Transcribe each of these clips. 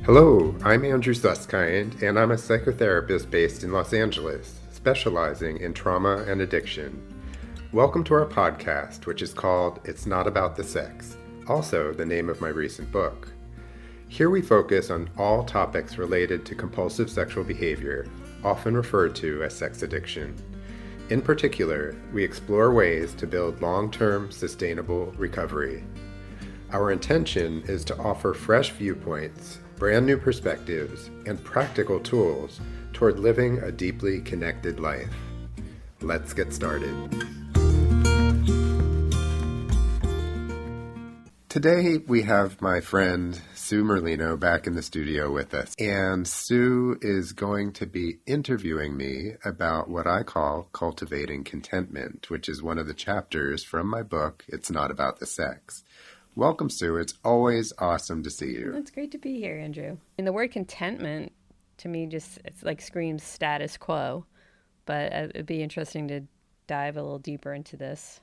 Hello, I'm Andrew Susskind, and I'm a psychotherapist based in Los Angeles, specializing in trauma and addiction. Welcome to our podcast, which is called It's Not About the Sex, also the name of my recent book. Here we focus on all topics related to compulsive sexual behavior, often referred to as sex addiction. In particular, we explore ways to build long-term, sustainable recovery. Our intention is to offer fresh viewpoints, brand new perspectives, and practical tools toward living a deeply connected life. Let's get started. Today we have my friend Sue Merlino back in the studio with us, and Sue is going to be interviewing me about what I call Cultivating Contentment, which is one of the chapters from my book, It's Not About the Sex. Welcome, Sue. It's always awesome to see you. It's great to be here, Andrew. And the word contentment, to me, it's like screams status quo. But it'd be interesting to dive a little deeper into this.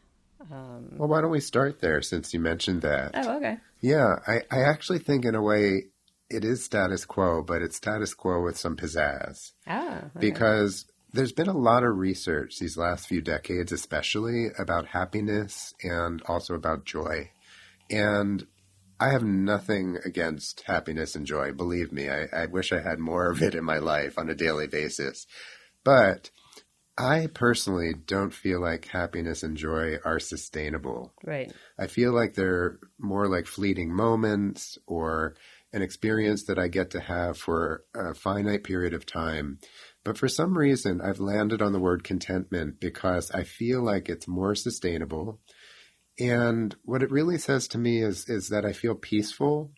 Well, why don't we start there since you mentioned that? Oh, okay. Yeah, I actually think in a way it is status quo, but it's status quo with some pizzazz. Ah, okay. Because there's been a lot of research these last few decades, especially about happiness and also about joy. And I have nothing against happiness and joy. Believe me, I wish I had more of it in my life on a daily basis. But I personally don't feel like happiness and joy are sustainable. Right. I feel like they're more like fleeting moments or an experience that I get to have for a finite period of time. But for some reason, I've landed on the word contentment because I feel like it's more sustainable. And what it really says to me is that I feel peaceful,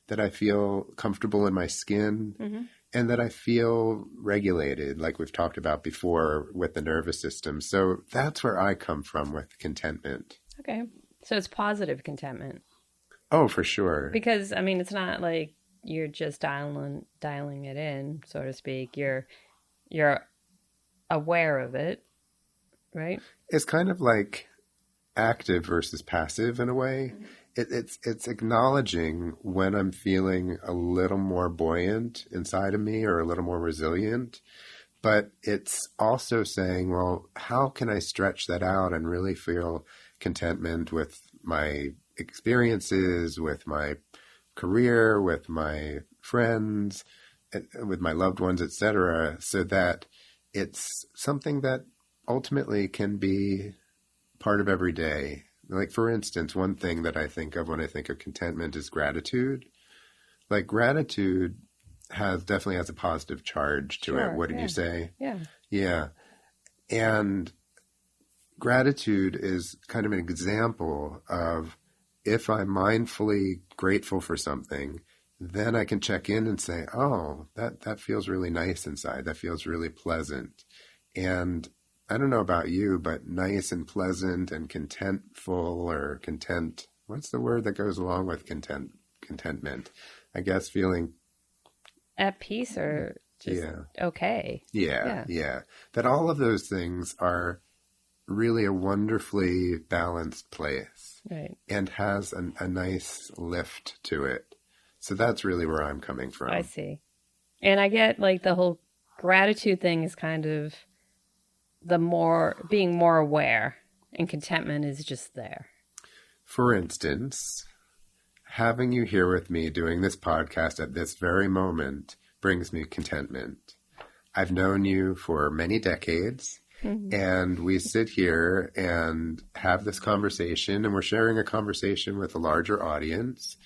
that I feel comfortable in my skin, and that I feel regulated, like we've talked about before with the nervous system. So that's where I come from with contentment. Okay. So it's positive contentment. Oh, for sure. Because, I mean, it's not like you're just dialing it in, so to speak. You're aware of it, right? It's kind of like active versus passive in a way. It's acknowledging when I'm feeling a little more buoyant inside of me or a little more resilient, but it's also saying, well, how can I stretch that out and really feel contentment with my experiences, with my career, with my friends, with my loved ones, etc., so that it's something that ultimately can be part of every day. Like, for instance, one thing that I think of when I think of contentment is gratitude. Like, gratitude definitely has a positive charge to it. What did you say? Yeah. Yeah. And gratitude is kind of an example of if I'm mindfully grateful for something, then I can check in and say, oh, that feels really nice inside. That feels really pleasant. And I don't know about you, but nice and pleasant and contentful or content. What's the word that goes along with contentment? I guess feeling At peace or just okay. Yeah. That all of those things are really a wonderfully balanced place. Right. And has a nice lift to it. So that's really where I'm coming from. I see. And I get like the whole gratitude thing is kind of being more aware, and contentment is just there. For instance, having you here with me doing this podcast at this very moment brings me contentment. I've known you for many decades, and we sit here and have this conversation, and we're sharing a conversation with a larger audience,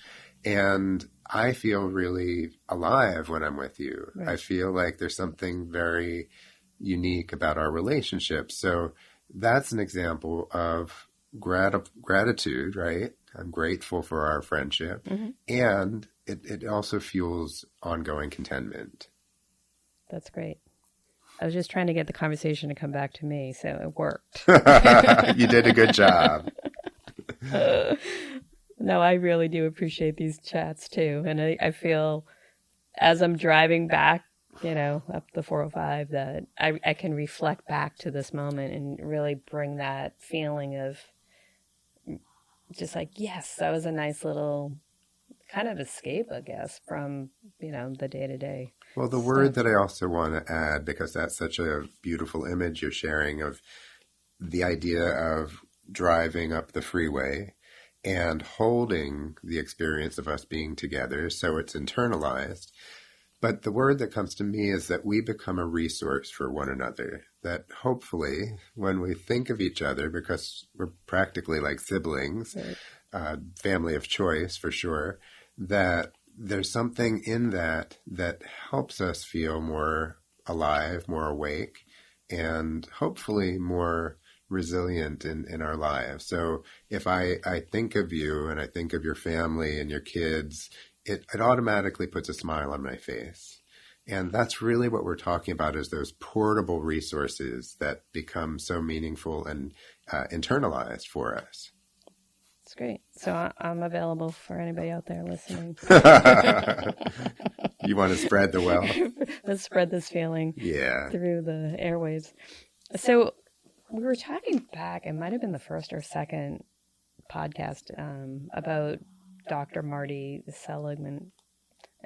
and I feel really alive when I'm with you. Right. I feel like there's something very unique about our relationship. So that's an example of gratitude, right? I'm grateful for our friendship. And it also fuels ongoing contentment. That's great. I was just trying to get the conversation to come back to me, so it worked. You did a good job. No, I really do appreciate these chats too. And I feel as I'm driving back, up the 405, that I can reflect back to this moment and really bring that feeling of just like, yes, that was a nice little kind of escape, I guess, from, the day-to-day Well, the stuff. word that I also want to add, because that's such a beautiful image you're sharing of the idea of driving up the freeway and holding the experience of us being together so it's internalized. But the word that comes to me is that we become a resource for one another. That hopefully, when we think of each other, because we're practically like siblings, Right. Family of choice for sure, that there's something in that that helps us feel more alive, more awake, and hopefully more resilient in our lives. So if I think of you and I think of your family and your kids, it automatically puts a smile on my face. And that's really what we're talking about, is those portable resources that become so meaningful and internalized for us. It's great. So I'm available for anybody out there listening. You want to spread the wealth? Let's spread this feeling through the airwaves. So we were talking back, it might have been the first or second podcast, about Dr. Marty Seligman,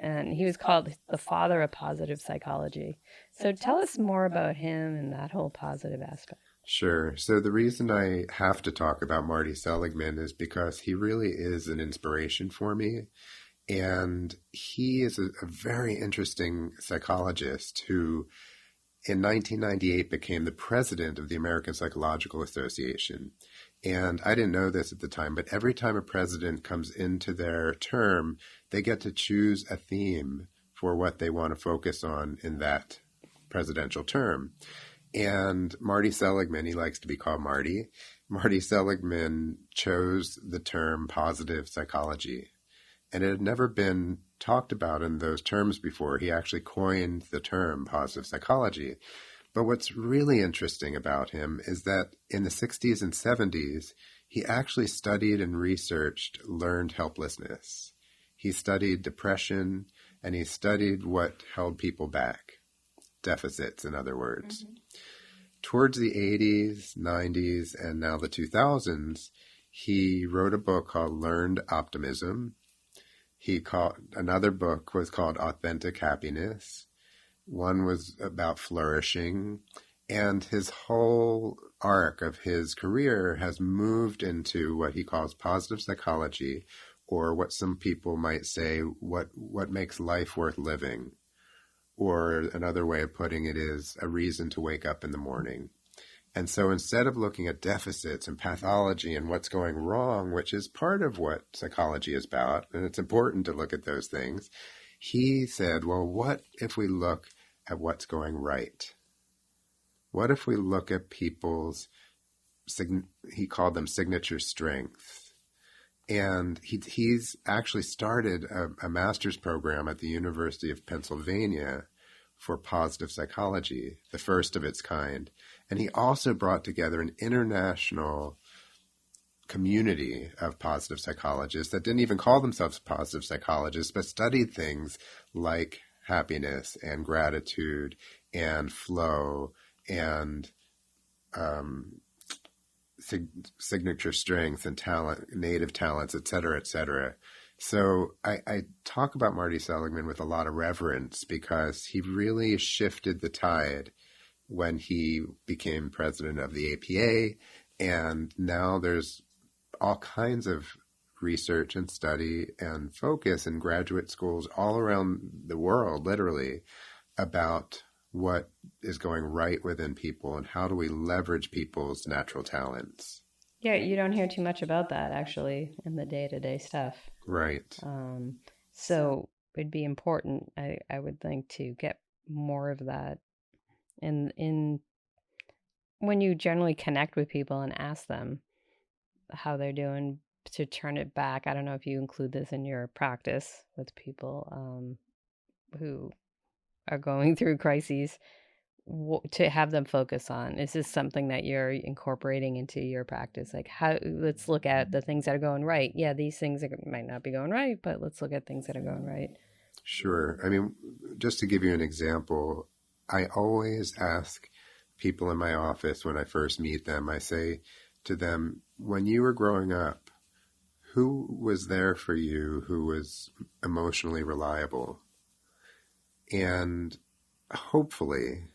and he was called the father of positive psychology. So tell us more about him and that whole positive aspect. Sure. So the reason I have to talk about Marty Seligman is because he really is an inspiration for me. And he is a very interesting psychologist who in 1998 became the president of the American Psychological Association. And I didn't know this at the time, but every time a president comes into their term, they get to choose a theme for what they want to focus on in that presidential term. And Marty Seligman, he likes to be called Marty. Marty Seligman chose the term positive psychology. And it had never been talked about in those terms before. He actually coined the term positive psychology. But what's really interesting about him is that in the 60s and 70s, he actually studied and researched learned helplessness. He studied depression, and he studied what held people back. Deficits, in other words. Mm-hmm. Towards the 80s, 90s, and now the 2000s, he wrote a book called Learned Optimism. Another book was called Authentic Happiness. One was about flourishing. And his whole arc of his career has moved into what he calls positive psychology, or what some people might say, what makes life worth living. Or another way of putting it is a reason to wake up in the morning. And so instead of looking at deficits and pathology and what's going wrong, which is part of what psychology is about, and it's important to look at those things, he said, well, what if we look at what's going right? What if we look at people's, he called them signature strengths? And he's actually started a master's program at the University of Pennsylvania for positive psychology, the first of its kind. And he also brought together an international community of positive psychologists that didn't even call themselves positive psychologists, but studied things like happiness and gratitude and flow and signature strengths and talent, native talents, et cetera, et cetera. So I talk about Marty Seligman with a lot of reverence because he really shifted the tide when he became president of the APA. And now there's all kinds of research and study and focus in graduate schools all around the world, literally, about what is going right within people and how do we leverage people's natural talents. Yeah, you don't hear too much about that, actually, in the day-to-day stuff. Right. So it'd be important, I would think, to get more of that in when you generally connect with people and ask them how they're doing, to turn it back. I don't know if you include this in your practice with people who are going through crises, to have them focus on, is this something that you're incorporating into your practice? Like, let's look at the things that are going right. Yeah, these things might not be going right, but let's look at things that are going right. Sure. I mean, just to give you an example, I always ask people in my office when I first meet them, I say to them, when you were growing up, who was there for you who was emotionally reliable. And hopefully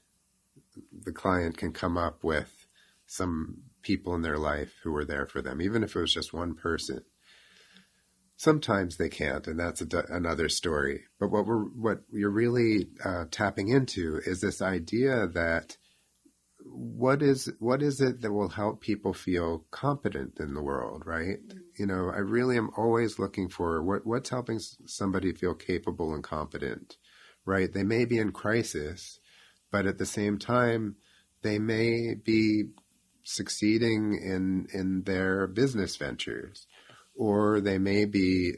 the client can come up with some people in their life who were there for them, even if it was just one person. Sometimes they can't, and that's another story. But what you're really tapping into is this idea that what is it that will help people feel competent in the world, right? You know, I really am always looking for what's helping somebody feel capable and competent, right? They may be in crisis, but at the same time, they may be succeeding in their business ventures, or they may be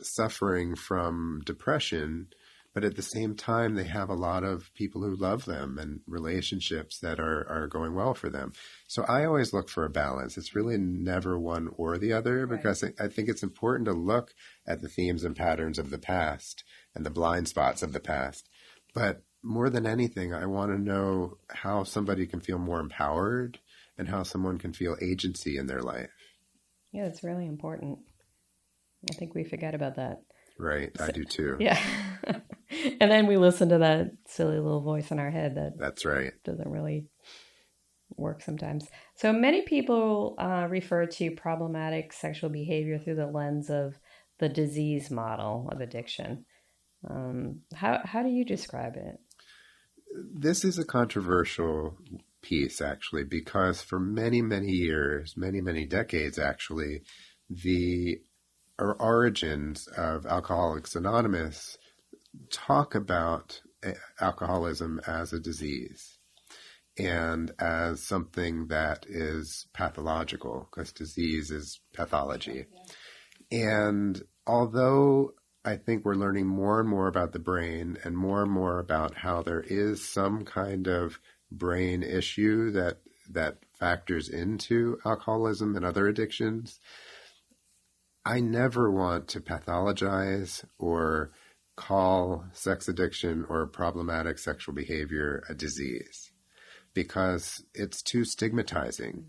suffering from depression, but at the same time, they have a lot of people who love them and relationships that are going well for them. So I always look for a balance. It's really never one or the other, because I think it's important to look at the themes and patterns of the past and the blind spots of the past. But more than anything, I want to know how somebody can feel more empowered and how someone can feel agency in their life. Yeah, it's really important. I think we forget about that. Right, I do too. Yeah. And then we listen to that silly little voice in our head that's right. Doesn't really work sometimes. So many people refer to problematic sexual behavior through the lens of the disease model of addiction. How do you describe it? This is a controversial piece, actually, because for many, many years, many decades, actually, the origins of Alcoholics Anonymous talk about alcoholism as a disease and as something that is pathological, because disease is pathology. And although I think we're learning more and more about the brain and more about how there is some kind of brain issue that factors into alcoholism and other addictions, I never want to pathologize or call sex addiction or problematic sexual behavior a disease, because it's too stigmatizing.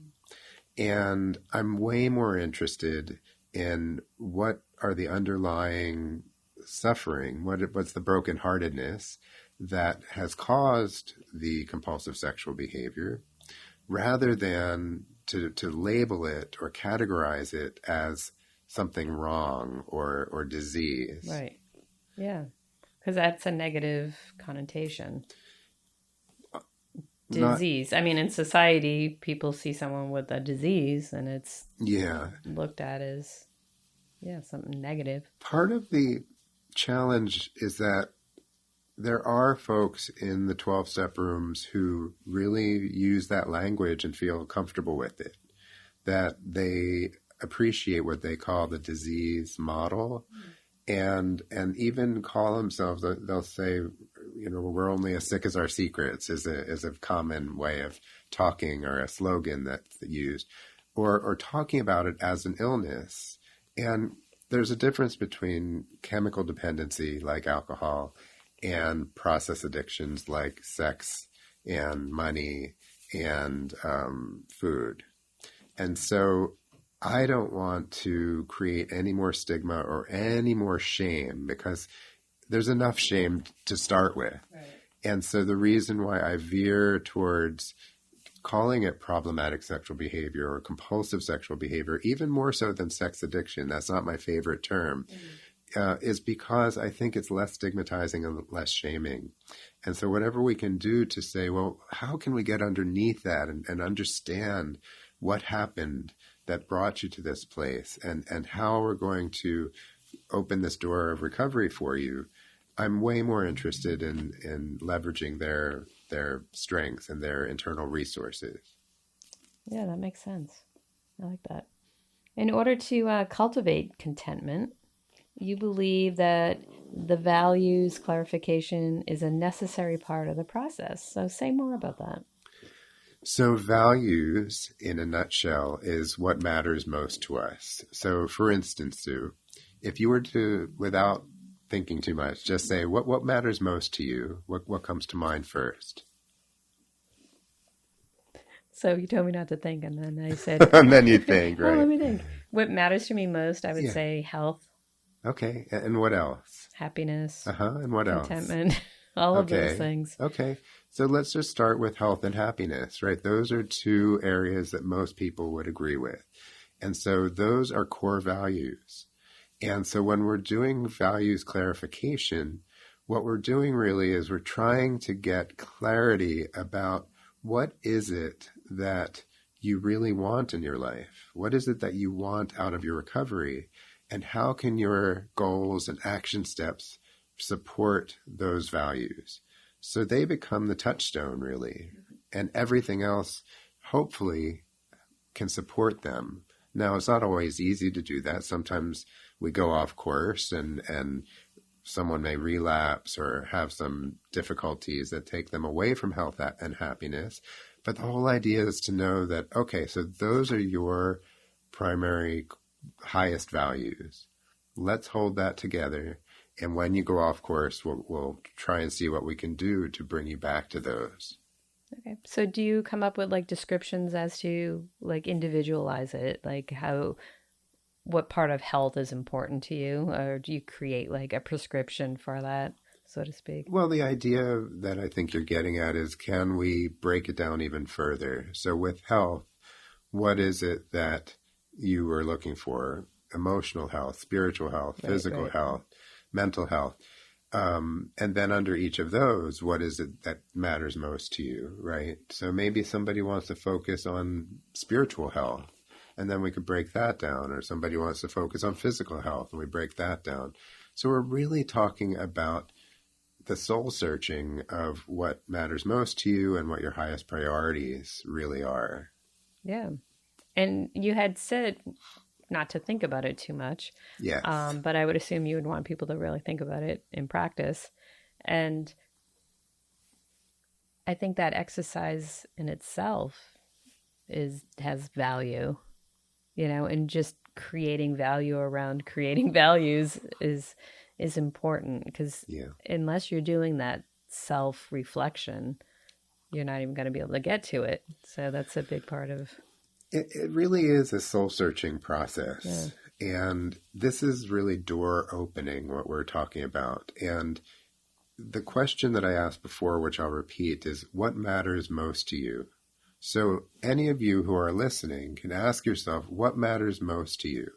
And I'm way more interested in what are the underlying suffering, what's the brokenheartedness that has caused the compulsive sexual behavior, rather than to label it or categorize it as something wrong or disease. Right. Yeah. Because that's a negative connotation. Disease. I mean, in society, people see someone with a disease and it's looked at as, something negative. Part of the challenge is that there are folks in the 12-step rooms who really use that language and feel comfortable with it, that they appreciate what they call the disease model, and even call themselves, they'll say, we're only as sick as our secrets is a common way of talking, or a slogan that's used, or talking about it as an illness. And there's a difference between chemical dependency like alcohol and process addictions like sex and money and food. And so I don't want to create any more stigma or any more shame, because there's enough shame to start with. Right. And so the reason why I veer towards calling it problematic sexual behavior or compulsive sexual behavior, even more so than sex addiction, that's not my favorite term, is because I think it's less stigmatizing and less shaming. And so whatever we can do to say, well, how can we get underneath that and understand what happened that brought you to this place, and how we're going to open this door of recovery for you, I'm way more interested in leveraging their strengths and their internal resources. Yeah, that makes sense. I like that. In order to cultivate contentment, you believe that the values clarification is a necessary part of the process. So say more about that. So values, in a nutshell, is what matters most to us. So for instance, Sue, if you were to, without thinking too much, just say, what matters most to you? What comes to mind first? So you told me not to think, and then I said... And then you think, right? Oh, let me think. What matters to me most, I would Yeah. say health, Okay. And what else? happiness, And what else? contentment, all of those Okay. things. Okay. So let's just start with health and happiness, right? Those are two areas that most people would agree with. And so those are core values. And so when we're doing values clarification, what we're doing really is we're trying to get clarity about what is it that you really want in your life? What is it that you want out of your recovery? And how can your goals and action steps support those values? So they become the touchstone, really. And everything else, hopefully, can support them. Now, it's not always easy to do that. Sometimes we go off course and someone may relapse or have some difficulties that take them away from health and happiness. But the whole idea is to know that, okay, so those are your primary highest values. Let's hold that together. And when you go off course, we'll try and see what we can do to bring you back to those. Okay. So do you come up with like descriptions as to like individualize it? Like what part of health is important to you? Or do you create like a prescription for that, so to speak? Well, the idea that I think you're getting at is, can we break it down even further? So with health, what is it that you were looking for? Emotional health, spiritual health, physical health, mental health. And then under each of those, what is it that matters most to you, right? So maybe somebody wants to focus on spiritual health, and then we could break that down. Or somebody wants to focus on physical health, and we break that down. So we're really talking about the soul searching of what matters most to you and what your highest priorities really are. Yeah. And you had said not to think about it too much. Yes. But I would assume you would want people to really think about it in practice. And I think that exercise in itself has value, and just creating value around creating values is important, because unless you're doing that self-reflection, you're not even going to be able to get to it. So that's a big part of it really is a soul-searching process. Yeah. And this is really door opening, what we're talking about. And the question that I asked before, which I'll repeat, is what matters most to you? So any of you who are listening can ask yourself, what matters most to you?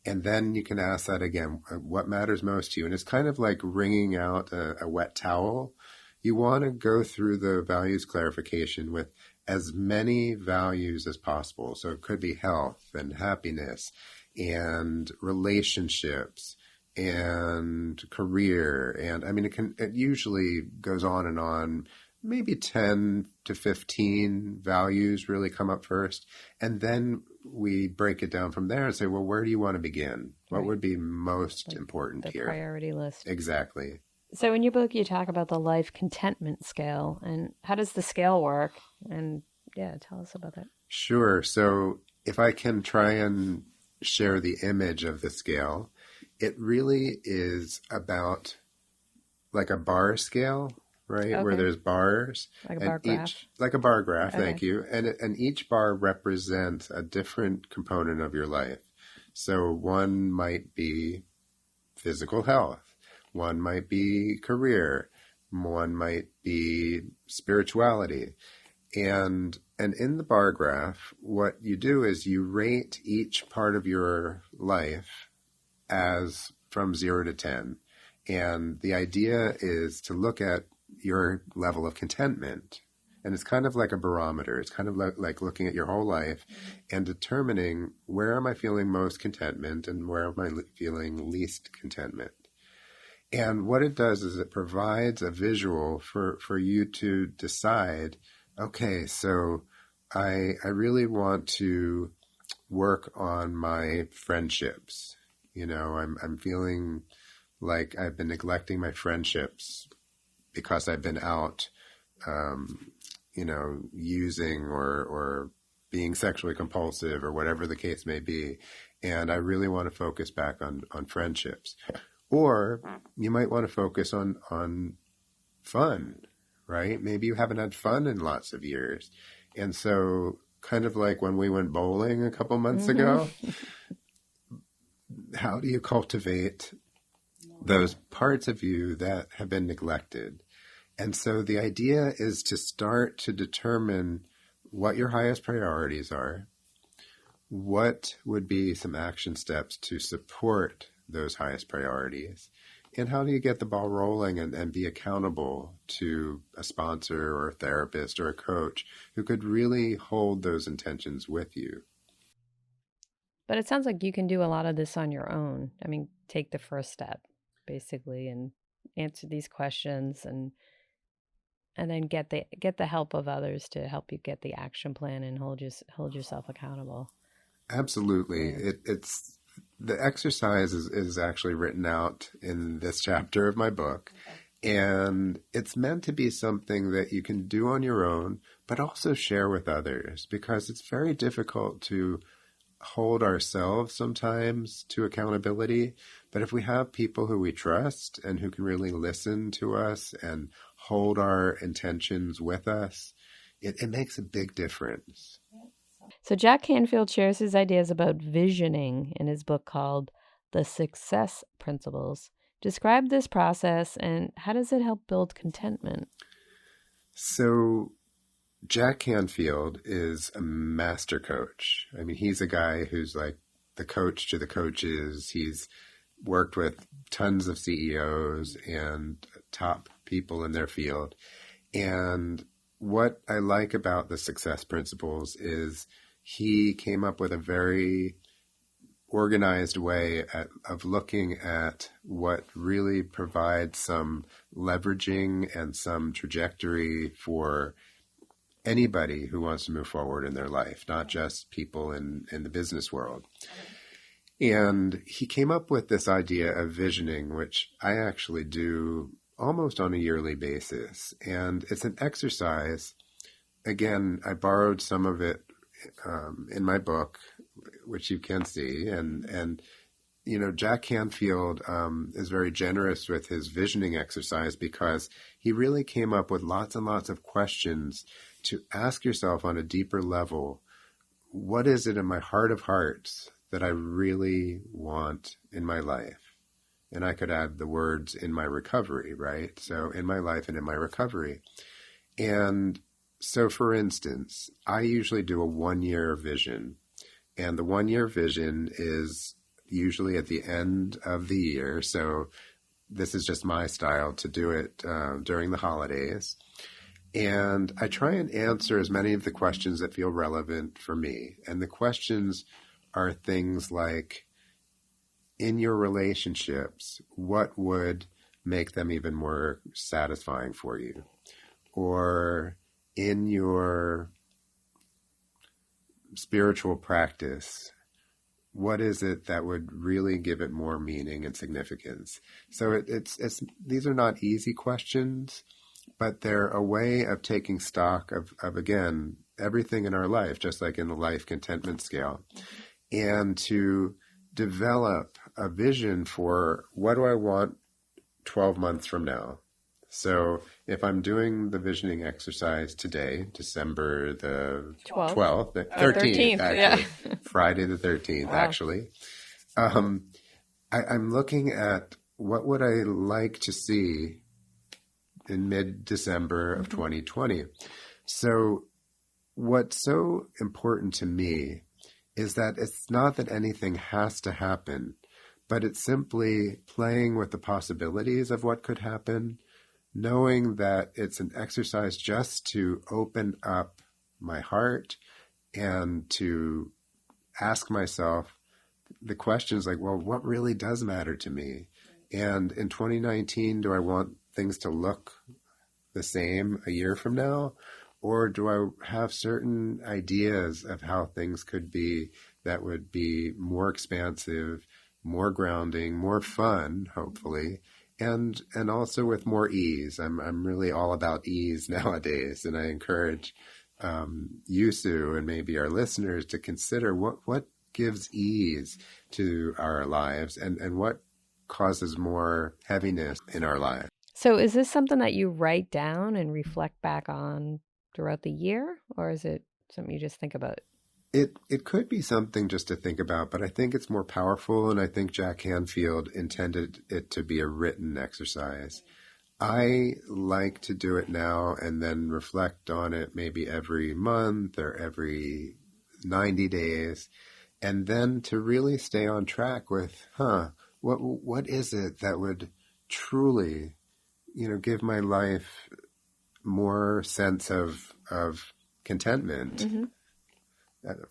And then you can ask that again, what matters most to you? And it's kind of like wringing out a wet towel. You want to go through the values clarification with as many values as possible. So it could be health and happiness and relationships and career. And I mean, it usually goes on and on. Maybe 10 to 15 values really come up first. And then we break it down from there and say, well, where do you want to begin? What would be most important here? The priority list. Exactly. So in your book, you talk about the life contentment scale. And how does the scale work? And tell us about that. Sure. So if I can try and share the image of the scale, it really is about like a bar scale, right? Okay. Where there's bars. Like a bar graph. Like a bar graph, okay. Thank you. And each bar represents a different component of your life. So one might be physical health. One might be career. One might be spirituality. And in the bar graph, what you do is you rate each part of your life as from 0 to 10. And the idea is to look at your level of contentment. And it's kind of like a barometer. It's kind of like looking at your whole life and determining, where am I feeling most contentment and where am I feeling least contentment? And what it does is it provides a visual for you to decide, okay, so I really want to work on my friendships. I'm feeling like I've been neglecting my friendships because I've been out, using or being sexually compulsive or whatever the case may be. And I really want to focus back on friendships. Or you might want to focus on fun, right? Maybe you haven't had fun in lots of years. And so kind of like when we went bowling a couple months ago. How do you cultivate those parts of you that have been neglected? And so the idea is to start to determine what your highest priorities are, what would be some action steps to support those highest priorities, and how do you get the ball rolling and be accountable to a sponsor or a therapist or a coach who could really hold those intentions with you. But it sounds like you can do a lot of this on your own. I mean, take the first step, basically, and answer these questions and then get the help of others to help you get the action plan and hold yourself accountable. Absolutely. It's the exercise is actually written out in this chapter of my book. And it's meant to be something that you can do on your own, but also share with others, because it's very difficult to hold ourselves sometimes to accountability. But if we have people who we trust and who can really listen to us and hold our intentions with us, it makes a big difference. So Jack Canfield shares his ideas about visioning in his book called The Success Principles. Describe this process and how does it help build contentment? So Jack Canfield is a master coach. I mean, he's a guy who's like the coach to the coaches. He's worked with tons of CEOs and top people in their field. And what I like about the success principles is he came up with a very organized way of looking at what really provides some leveraging and some trajectory for anybody who wants to move forward in their life, not just people in the business world. And he came up with this idea of visioning, which I actually do almost on a yearly basis. And it's an exercise. Again, I borrowed some of it in my book, which you can see. And you know, Jack Canfield is very generous with his visioning exercise because he really came up with lots and lots of questions to ask yourself on a deeper level, what is it in my heart of hearts that I really want in my life? And I could add the words in my recovery, right? So in my life and in my recovery. And so for instance, I usually do a 1-year vision. And the 1-year vision is usually at the end of the year. So this is just my style to do it during the holidays. And I try and answer as many of the questions that feel relevant for me. And the questions are things like, in your relationships, what would make them even more satisfying for you? Or in your spiritual practice, what is it that would really give it more meaning and significance? So it's these are not easy questions, but they're a way of taking stock of again, everything in our life, just like in the life contentment scale, and to develop a vision for what do I want 12 months from now. So if I'm doing the visioning exercise today, December the 12th, the 13th, actually, yeah. Friday the 13th, wow. Actually, I'm looking at what would I like to see in mid-December of 2020. So what's so important to me is that it's not that anything has to happen, but it's simply playing with the possibilities of what could happen, knowing that it's an exercise just to open up my heart and to ask myself the questions like, well, what really does matter to me? And in 2019, do I want things to look the same a year from now? Or do I have certain ideas of how things could be that would be more expansive, more grounding, more fun, hopefully, and also with more ease? I'm really all about ease nowadays, and I encourage you, Sue, and maybe our listeners to consider what gives ease to our lives and what causes more heaviness in our lives. So is this something that you write down and reflect back on throughout the year, or is it something you just think about? It could be something just to think about, but I think it's more powerful, and I think Jack Canfield intended it to be a written exercise. I like to do it now and then reflect on it maybe every month or every 90 days, and then to really stay on track with, what is it that would truly, give my life more sense of contentment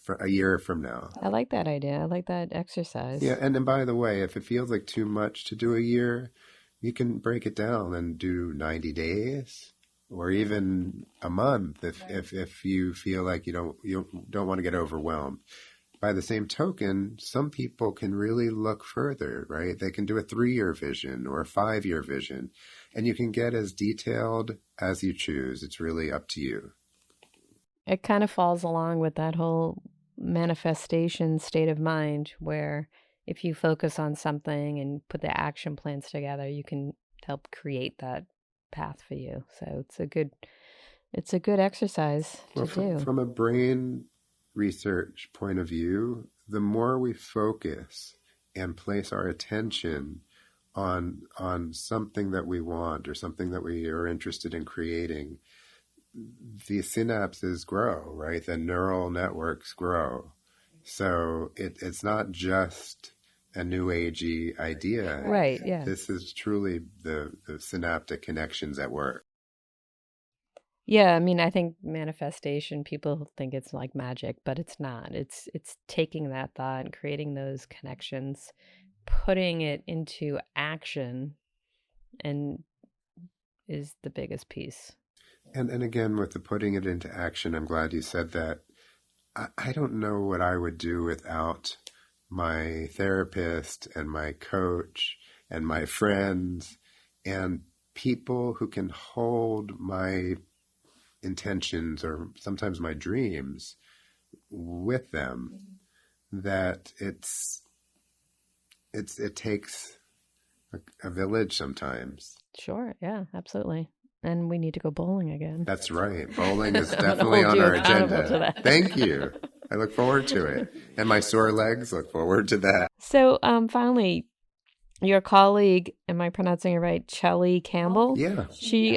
for a year from now. I like that idea. I like that exercise. Yeah, and then by the way, if it feels like too much to do a year, you can break it down and do 90 days or even a month if you feel like you don't want to get overwhelmed. By the same token, some people can really look further, right? They can do a 3-year vision or a 5-year vision, and you can get as detailed as you choose. It's really up to you. It kind of falls along with that whole manifestation state of mind where if you focus on something and put the action plans together, you can help create that path for you. So it's a good exercise to do. From a brain research point of view, the more we focus and place our attention on something that we want or something that we are interested in creating, the synapses grow, right? The neural networks grow. So it's not just a new agey idea. Right, yeah. This is truly the synaptic connections at work. Yeah, I mean, I think manifestation, people think it's like magic, but it's not. It's taking that thought and creating those connections, putting it into action, and is the biggest piece. And again, with the putting it into action, I'm glad you said that. I don't know what I would do without my therapist and my coach and my friends and people who can hold my intentions or sometimes my dreams with them. That it takes a village sometimes. Sure, yeah, absolutely. And we need to go bowling again. That's right. Bowling is definitely on our agenda. Thank you. I look forward to it. And my sore legs look forward to that. So finally, your colleague, am I pronouncing it right, Chelly Campbell? Yeah. She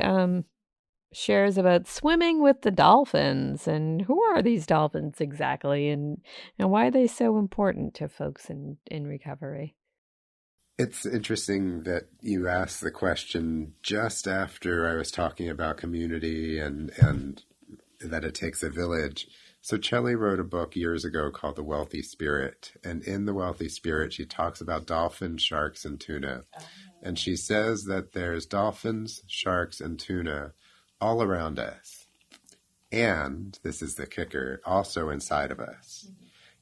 shares about swimming with the dolphins. And who are these dolphins exactly? And why are they so important to folks in recovery? It's interesting that you asked the question just after I was talking about community and that it takes a village. So Chelly wrote a book years ago called The Wealthy Spirit. And in The Wealthy Spirit, she talks about dolphins, sharks, and tuna. And she says that there's dolphins, sharks, and tuna all around us. And, this is the kicker, also inside of us.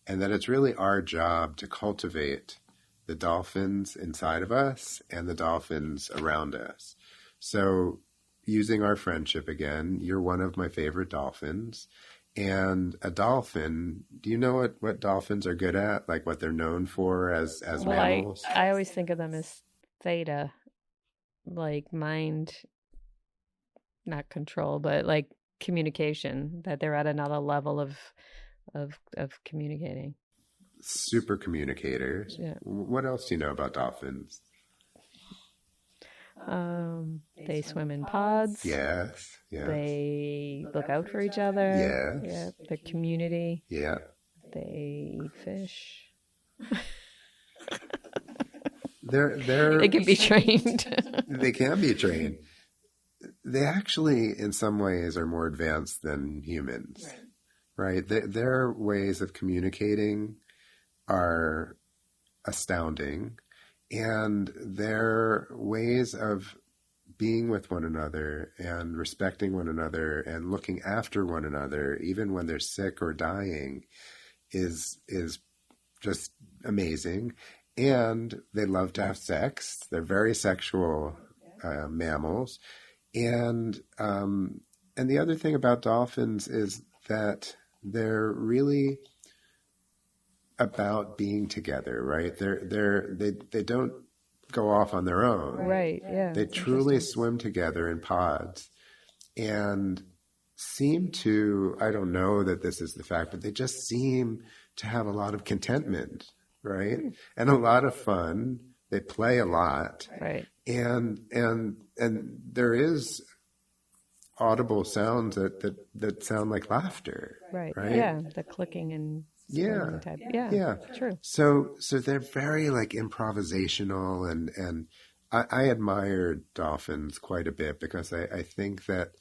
And that it's really our job to cultivate the dolphins inside of us and the dolphins around us. So using our friendship again, you're one of my favorite dolphins. And a dolphin, do you know what dolphins are good at? Like what they're known for as mammals? I always think of them as theta, like mind, not control, but like communication, that they're at another level of communicating. Super communicators. Yeah. What else do you know about dolphins? They swim in pods. Yes. They look out for each other. Yes. Yeah. The community. Yeah. They eat fish. They can be trained. They can be trained. They actually, in some ways, are more advanced than humans. Right? Their ways of communicating are astounding, and their ways of being with one another and respecting one another and looking after one another, even when they're sick or dying, is just amazing. And they love to have sex. They're very sexual mammals. And the other thing about dolphins is that they're really about being together, right? They don't go off on their own. Right, yeah. They truly swim together in pods. And seem to, I don't know that this is the fact, but they just seem to have a lot of contentment, right? And a lot of fun. They play a lot. Right. And there is audible sounds that sound like laughter. Right. Right? Yeah. The clicking and Yeah. type. Yeah. Yeah. True. So they're very like improvisational, and I admire dolphins quite a bit because I think that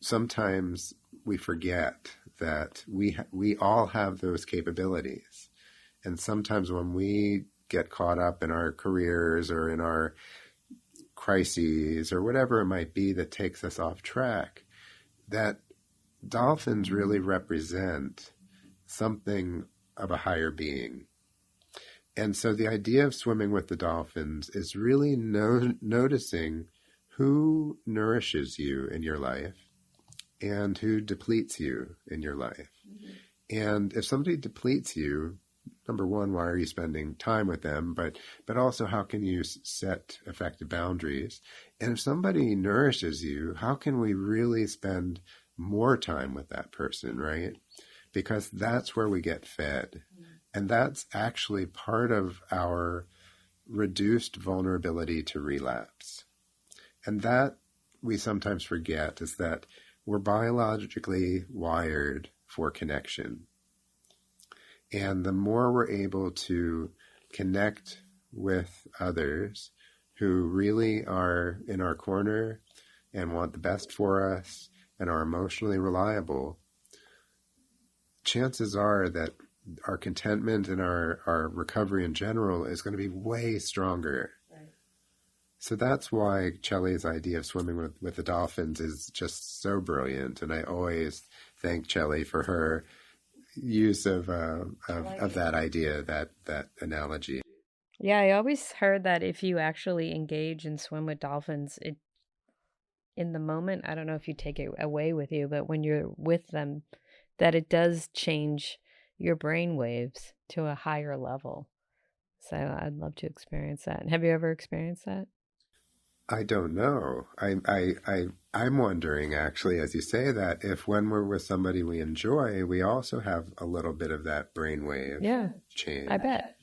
sometimes we forget that we all have those capabilities. And sometimes when we get caught up in our careers or in our crises or whatever it might be that takes us off track, that dolphins really represent something of a higher being. And so the idea of swimming with the dolphins is really noticing who nourishes you in your life and who depletes you in your life. And if somebody depletes you, number one, why are you spending time with them? But also, how can you set effective boundaries? And if somebody nourishes you, how can we really spend more time with that person, right? Because that's where we get fed. And that's actually part of our reduced vulnerability to relapse. And that we sometimes forget is that we're biologically wired for connection. And the more we're able to connect with others who really are in our corner and want the best for us and are emotionally reliable, chances are that our contentment and our recovery in general is going to be way stronger. Right. So that's why Chelly's idea of swimming with the dolphins is just so brilliant. And I always thank Chelly for her use of that idea, that analogy. Yeah, I always heard that if you actually engage and swim with dolphins, it in the moment, I don't know if you take it away with you, but when you're with them, that it does change your brain waves to a higher level. So I'd love to experience that. Have you ever experienced that? I don't know. I'm wondering, actually, as you say that, if when we're with somebody we enjoy, we also have a little bit of that brainwave change. I bet.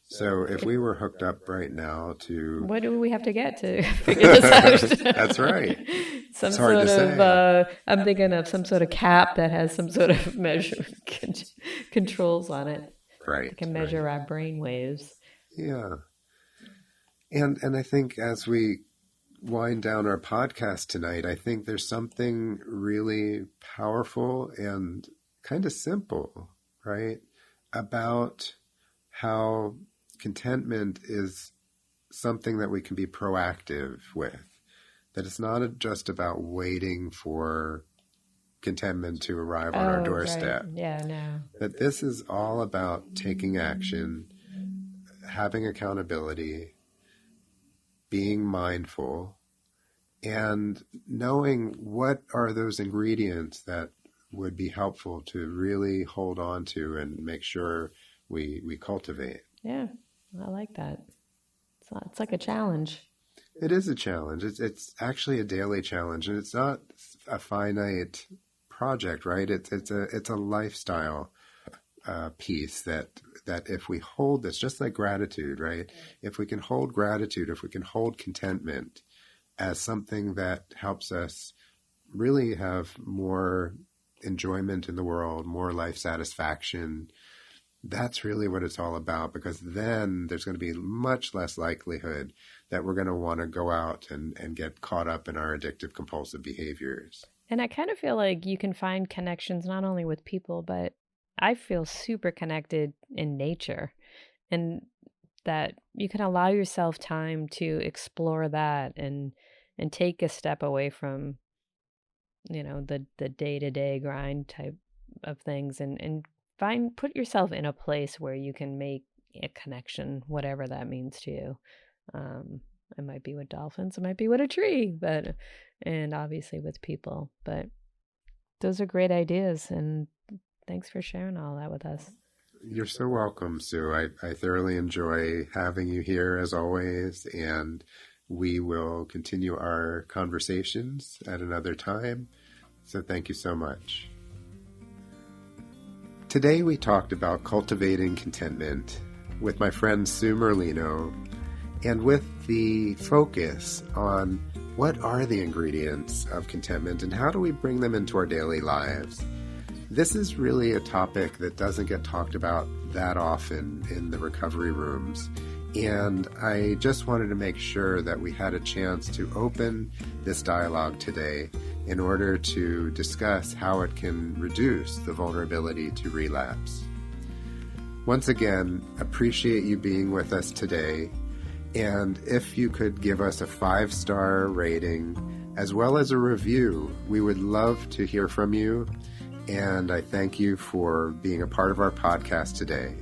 So if we were hooked up right now to... What do we have to get to figure this out? That's right. Some sort of, I'm thinking of some sort of cap that has some sort of measure controls on it. Right. That can measure our brain waves. Yeah. And I think as we wind down our podcast tonight, I think there's something really powerful and kind of simple, right, about how contentment is something that we can be proactive with, that it's not just about waiting for contentment to arrive on our doorstep. Right. Yeah, no. That this is all about taking action, having accountability, being mindful, and knowing what are those ingredients that would be helpful to really hold on to and make sure we cultivate. Yeah, I like that. It's like a challenge. It is a challenge. It's actually a daily challenge, and it's not a finite project, right? It's a lifestyle piece that if we hold this, just like gratitude, right? If we can hold gratitude, if we can hold contentment as something that helps us really have more enjoyment in the world, more life satisfaction, that's really what it's all about, because then there's going to be much less likelihood that we're going to want to go out and get caught up in our addictive compulsive behaviors. And I kind of feel like you can find connections not only with people, but I feel super connected in nature, and that you can allow yourself time to explore that and take a step away from, the day-to-day grind type of things, and put yourself in a place where you can make a connection, whatever that means to you. It might be with dolphins, it might be with a tree, and obviously with people. But those are great ideas, and thanks for sharing all that with us. You're so welcome, Sue. I thoroughly enjoy having you here as always, and we will continue our conversations at another time. So thank you so much. Today we talked about cultivating contentment with my friend Sue Merlino, and with the focus on what are the ingredients of contentment and how do we bring them into our daily lives. This is really a topic that doesn't get talked about that often in the recovery rooms. And I just wanted to make sure that we had a chance to open this dialogue today in order to discuss how it can reduce the vulnerability to relapse. Once again, appreciate you being with us today. And if you could give us a 5-star rating as well as a review, we would love to hear from you. And I thank you for being a part of our podcast today.